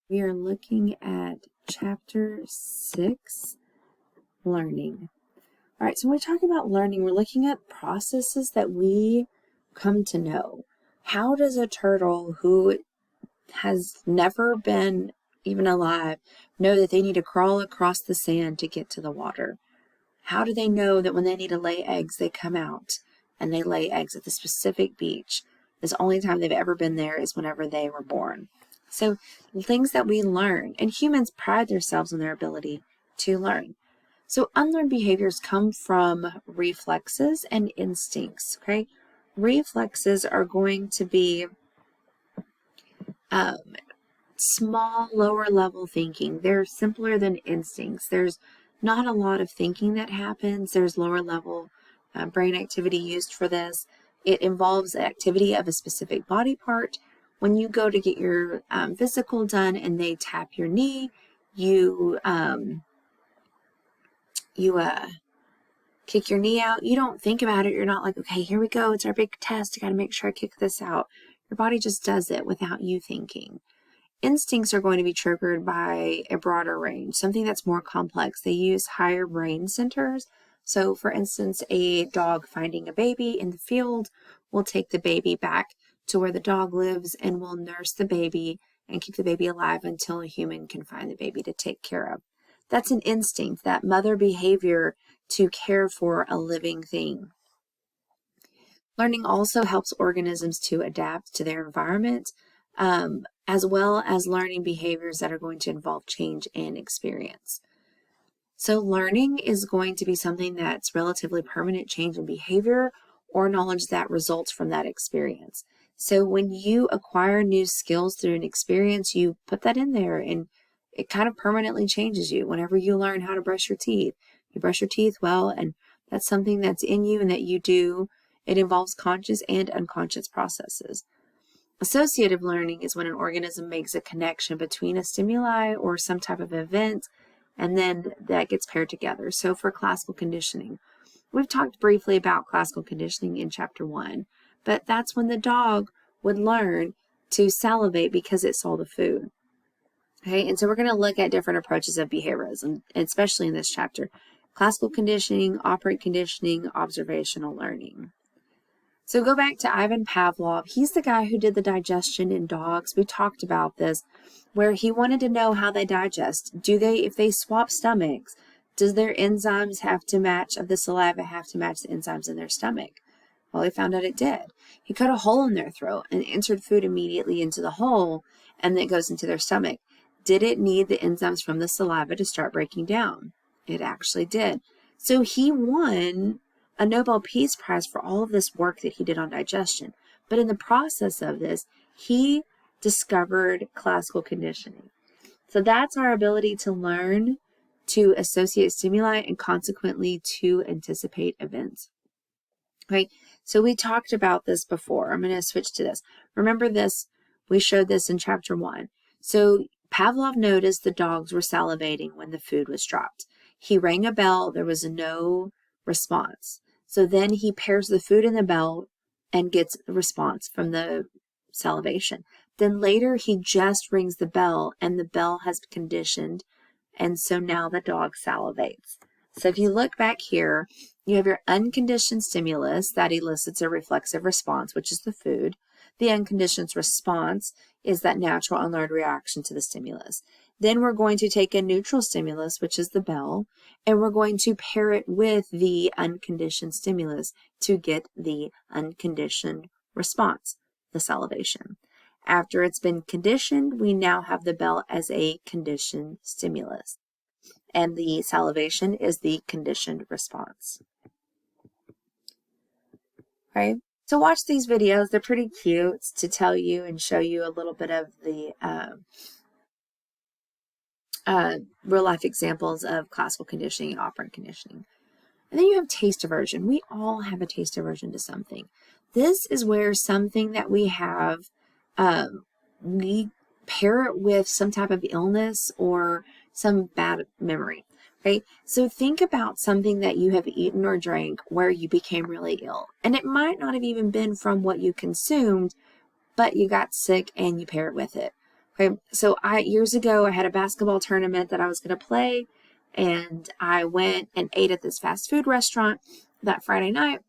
We are looking at chapter 6, learning. All right, so when we talk about learning, we're looking at processes that we come to know. How does a turtle who has never been even alive know that they need to crawl across the sand to get to the water? How do they know that when they need to lay eggs, they come out and they lay eggs at the specific beach? The only time they've ever been there is whenever they were born. So things that we learn, and humans pride themselves on their ability to learn. So unlearned behaviors come from reflexes and instincts, okay? Reflexes are going to be small, lower level thinking. They're simpler than instincts. There's not a lot of thinking that happens. There's lower level brain activity used for this. It involves the activity of a specific body part. When you go to get your physical done and they tap your knee, you kick your knee out. You don't think about it. You're not like, okay, here we go. It's our big test. I got to make sure I kick this out. Your body just does it without you thinking. Instincts are going to be triggered by a broader range, something that's more complex. They use higher brain centers. So for instance, a dog finding a baby in the field will take the baby back to where the dog lives and will nurse the baby and keep the baby alive until a human can find the baby to take care of. That's an instinct, that mother behavior to care for a living thing. Learning also helps organisms to adapt to their environment, as well as learning behaviors that are going to involve change and experience. So learning is going to be something that's relatively permanent change in behavior or knowledge that results from that experience. So when you acquire new skills through an experience, you put that in there and it kind of permanently changes you. Whenever you learn how to brush your teeth, you brush your teeth well, and that's something that's in you and that you do. It involves conscious and unconscious processes. Associative learning is when an organism makes a connection between a stimuli or some type of event, and then that gets paired together. So for classical conditioning, we've talked briefly about classical conditioning in chapter 1, but that's when the dog would learn to salivate because it saw the food. Okay, and so we're going to look at different approaches of behaviorism, especially in this chapter. Classical conditioning, operant conditioning, observational learning. So go back to Ivan Pavlov. He's the guy who did the digestion in dogs. We talked about this, where he wanted to know how they digest. If they swap stomachs, does their enzymes have to match, of the saliva have to match the enzymes in their stomach? Well, he found out it did. He cut a hole in their throat and entered food immediately into the hole, and then it goes into their stomach. Did it need the enzymes from the saliva to start breaking down? It actually did. So he won a Nobel Peace Prize for all of this work that he did on digestion. But in the process of this, he discovered classical conditioning. So that's our ability to learn, to associate stimuli, and consequently to anticipate events. Right? So we talked about this before. I'm going to switch to this. Remember this, we showed this in chapter 1. So Pavlov noticed the dogs were salivating when the food was dropped. He rang a bell, there was no response. So then he pairs the food and the bell and gets a response from the salivation. Then later he just rings the bell and the bell has conditioned, and so now the dog salivates. So if you look back here, you have your unconditioned stimulus that elicits a reflexive response, which is the food. The unconditioned response is that natural unlearned reaction to the stimulus. Then we're going to take a neutral stimulus, which is the bell, and we're going to pair it with the unconditioned stimulus to get the unconditioned response, the salivation. After it's been conditioned, we now have the bell as a conditioned stimulus, and the salivation is the conditioned response. Right? So watch these videos. They're pretty cute to tell you and show you a little bit of the real life examples of classical conditioning and operant conditioning. And then you have taste aversion. We all have a taste aversion to something. This is where something that we have, we pair it with some type of illness or some bad memory. Right? So think about something that you have eaten or drank where you became really ill. And it might not have even been from what you consumed, but you got sick and you pair it with it. Okay, so years ago, I had a basketball tournament that I was going to play, and I went and ate at this fast food restaurant that Friday night.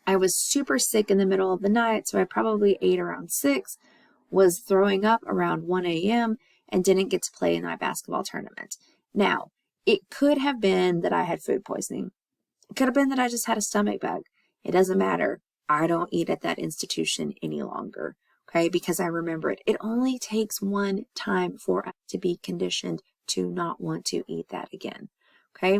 I was super sick in the middle of the night, so I probably ate around 6, was throwing up around 1 a.m., and didn't get to play in my basketball tournament. Now, it could have been that I had food poisoning. It could have been that I just had a stomach bug. It doesn't matter. I don't eat at that institution any longer, okay, because I remember it. It only takes one time for us to be conditioned to not want to eat that again, okay?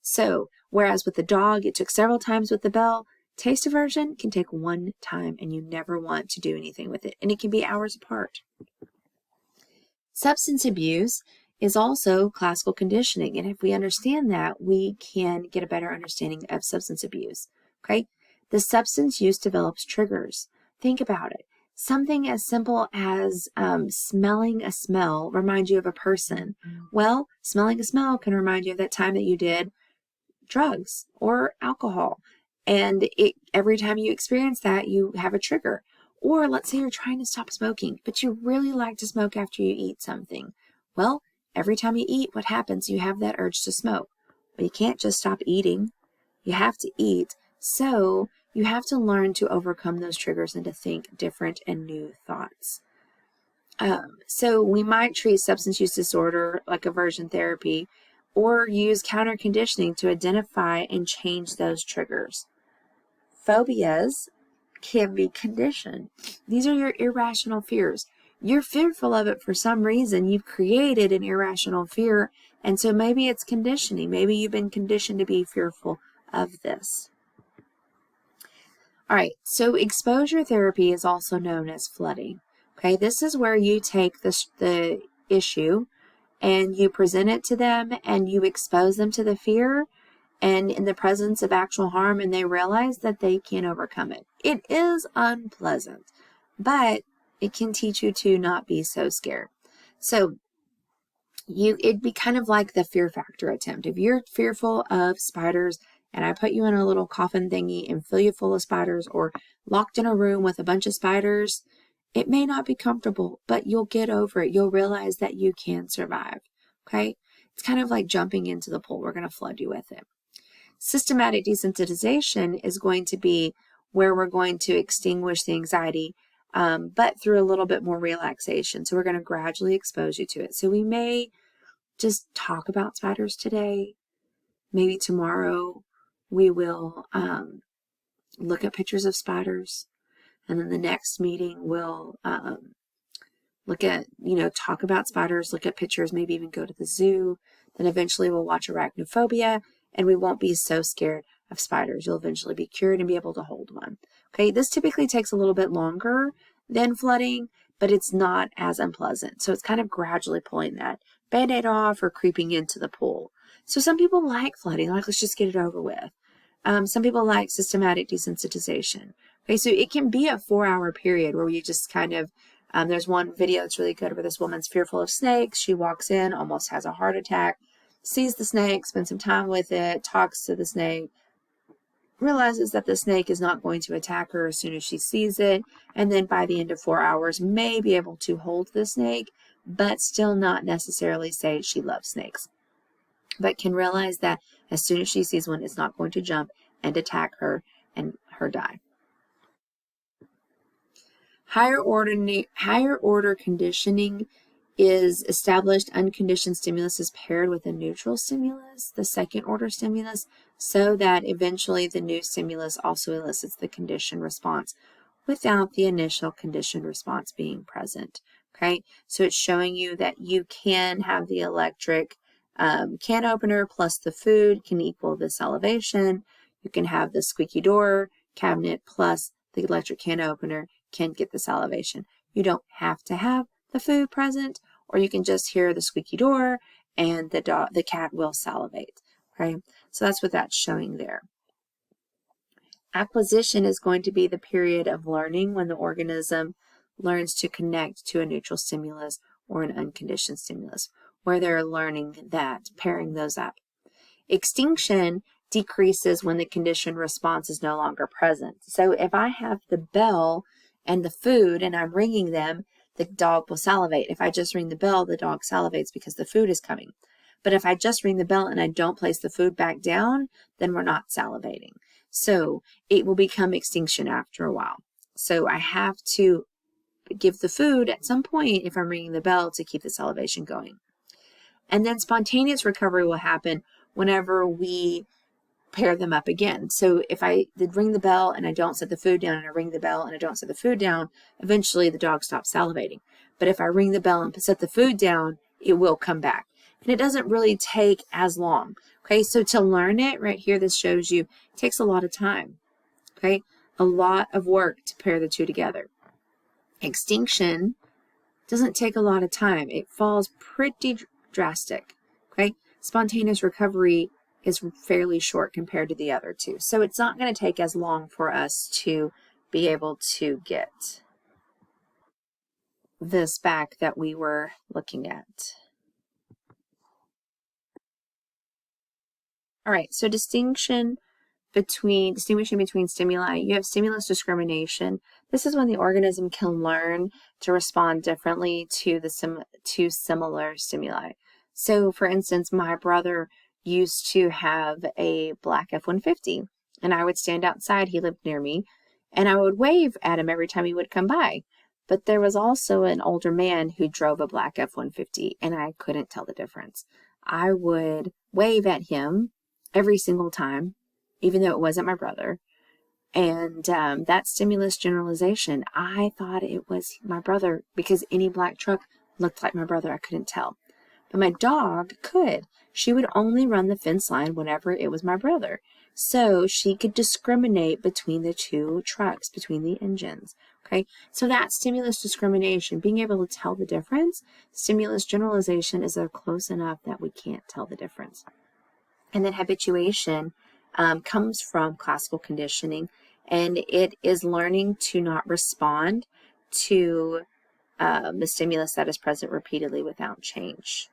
So, whereas with the dog, it took several times with the bell, taste aversion can take one time and you never want to do anything with it, and it can be hours apart. Substance abuse is also classical conditioning, and if we understand that, we can get a better understanding of substance abuse, okay? The substance use develops triggers. Think about it. Something as simple as smelling a smell reminds you of a person. Well, smelling a smell can remind you of that time that you did drugs or alcohol. And every time you experience that, you have a trigger. Or let's say you're trying to stop smoking, but you really like to smoke after you eat something. Well, every time you eat, what happens? You have that urge to smoke. But you can't just stop eating. You have to eat. So you have to learn to overcome those triggers and to think different and new thoughts. So we might treat substance use disorder like aversion therapy, or use counter conditioning to identify and change those triggers. Phobias can be conditioned. These are your irrational fears. You're fearful of it for some reason. You've created an irrational fear, and so maybe it's conditioning. Maybe you've been conditioned to be fearful of this. All right, so exposure therapy is also known as flooding. Okay, this is where you take the issue and you present it to them and you expose them to the fear and in the presence of actual harm, and they realize that they can't overcome it. It is unpleasant, but it can teach you to not be so scared. So it'd be kind of like the fear factor attempt. If you're fearful of spiders and I put you in a little coffin thingy and fill you full of spiders, or locked in a room with a bunch of spiders, it may not be comfortable, but you'll get over it. You'll realize that you can survive, okay? It's kind of like jumping into the pool. We're going to flood you with it. Systematic desensitization is going to be where we're going to extinguish the anxiety, but through a little bit more relaxation. So we're going to gradually expose you to it. So we may just talk about spiders today. Maybe tomorrow we will look at pictures of spiders. And then the next meeting we'll look at, talk about spiders, look at pictures, maybe even go to the zoo. Then eventually we'll watch Arachnophobia, and we won't be so scared of spiders. You'll eventually be cured and be able to hold one. Okay, this typically takes a little bit longer than flooding, but it's not as unpleasant. So it's kind of gradually pulling that Band-Aid off or creeping into the pool. So some people like flooding, like let's just get it over with. Some people like systematic desensitization. Okay, so it can be a 4-hour period where you just kind of, there's one video that's really good where this woman's fearful of snakes. She walks in, almost has a heart attack, sees the snake, spends some time with it, talks to the snake, realizes that the snake is not going to attack her as soon as she sees it, and then by the end of 4 hours may be able to hold the snake, but still not necessarily say she loves snakes, but can realize that as soon as she sees one, it's not going to jump and attack her and her die. Higher order conditioning is established unconditioned stimulus is paired with a neutral stimulus, the second order stimulus, so that eventually the new stimulus also elicits the conditioned response without the initial conditioned response being present. Okay, so it's showing you that you can have the electric can opener plus the food can equal this elevation. You can have the squeaky door cabinet plus the electric can opener can get this elevation. You don't have to have the food present, or you can just hear the squeaky door and the cat will salivate. Okay, so that's what that's showing there. Acquisition is going to be the period of learning when the organism learns to connect to a neutral stimulus or an unconditioned stimulus, where they're learning that, pairing those up. Extinction decreases when the conditioned response is no longer present. So if I have the bell and the food and I'm ringing them, the dog will salivate. If I just ring the bell, the dog salivates because the food is coming. But if I just ring the bell and I don't place the food back down, then we're not salivating. So it will become extinction after a while. So I have to give the food at some point if I'm ringing the bell to keep the salivation going. And then spontaneous recovery will happen whenever we pair them up again. So if I did ring the bell and I don't set the food down, and I ring the bell and I don't set the food down, eventually the dog stops salivating. But if I ring the bell and set the food down, it will come back. And it doesn't really take as long. Okay, so to learn it, right here, this shows you, it takes a lot of time. Okay, a lot of work to pair the two together. Extinction doesn't take a lot of time. It falls pretty drastic. Okay, spontaneous recovery is fairly short compared to the other two. So it's not going to take as long for us to be able to get this back that we were looking at. All right, so distinguishing between stimuli, you have stimulus discrimination. This is when the organism can learn to respond differently to similar stimuli. So for instance, my brother used to have a black F-150, and I would stand outside, he lived near me, and I would wave at him every time he would come by. But there was also an older man who drove a black F-150, and I couldn't tell the difference. I would wave at him every single time, even though it wasn't my brother. And that stimulus generalization, I thought it was my brother because any black truck looked like my brother. I couldn't tell. But my dog could. She would only run the fence line whenever it was my brother. So she could discriminate between the two trucks, between the engines. Okay, so that stimulus discrimination, being able to tell the difference, stimulus generalization is close enough that we can't tell the difference. And then habituation comes from classical conditioning, and it is learning to not respond to the stimulus that is present repeatedly without change.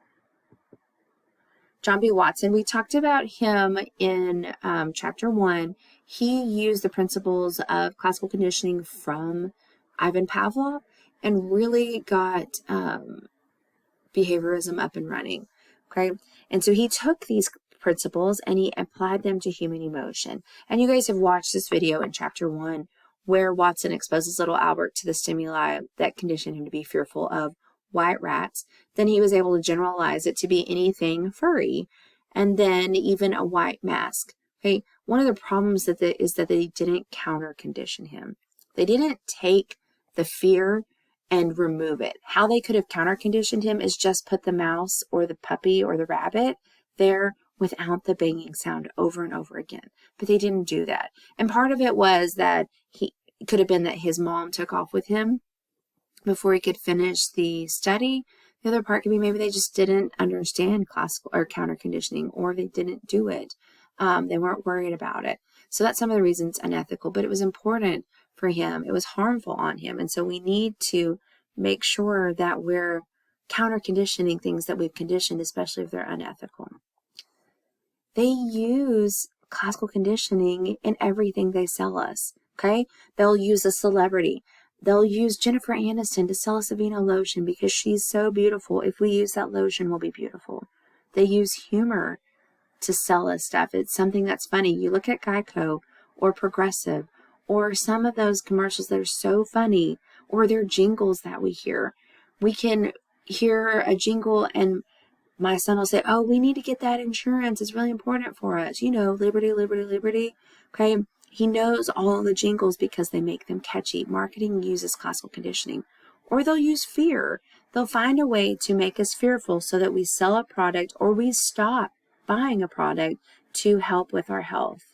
John B. Watson, we talked about him in chapter 1. He used the principles of classical conditioning from Ivan Pavlov and really got behaviorism up and running. Okay, and so he took these principles and he applied them to human emotion. And you guys have watched this video in chapter 1 where Watson exposes little Albert to the stimuli that conditioned him to be fearful of white rats. Then he was able to generalize it to be anything furry, and then even a white mask. Okay, one of the problems is that they didn't counter condition him. They didn't take the fear and remove it. How they could have counter conditioned him is just put the mouse or the puppy or the rabbit there without the banging sound over and over again. But they didn't do that. And part of it was that it could have been that his mom took off with him before he could finish the study. The other part could be maybe they just didn't understand classical or counter conditioning, or they didn't do it. They weren't worried about it. So that's some of the reasons unethical, but it was important for him. It was harmful on him. And so we need to make sure that we're counter conditioning things that we've conditioned, especially if they're unethical. They use classical conditioning in everything they sell us. Okay? They'll use a celebrity. They'll use Jennifer Aniston to sell us Aveeno lotion because she's so beautiful. If we use that lotion, we'll be beautiful. They use humor to sell us stuff. It's something that's funny. You look at Geico or Progressive or some of those commercials that are so funny, or their jingles that we hear. We can hear a jingle and my son will say, oh, we need to get that insurance. It's really important for us. You know, liberty, liberty, liberty. Okay. He knows all the jingles because they make them catchy. Marketing uses classical conditioning. Or they'll use fear. They'll find a way to make us fearful so that we sell a product or we stop buying a product to help with our health.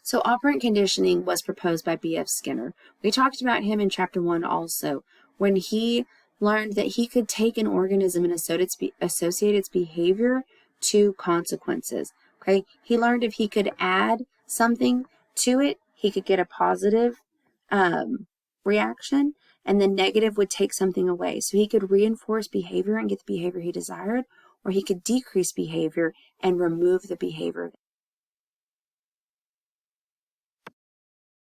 So operant conditioning was proposed by B.F. Skinner. We talked about him in chapter 1 also, when he learned that he could take an organism and associate its behavior to consequences. Okay, he learned if he could add something to it, he could get a positive reaction, and the negative would take something away. So he could reinforce behavior and get the behavior he desired, or he could decrease behavior and remove the behavior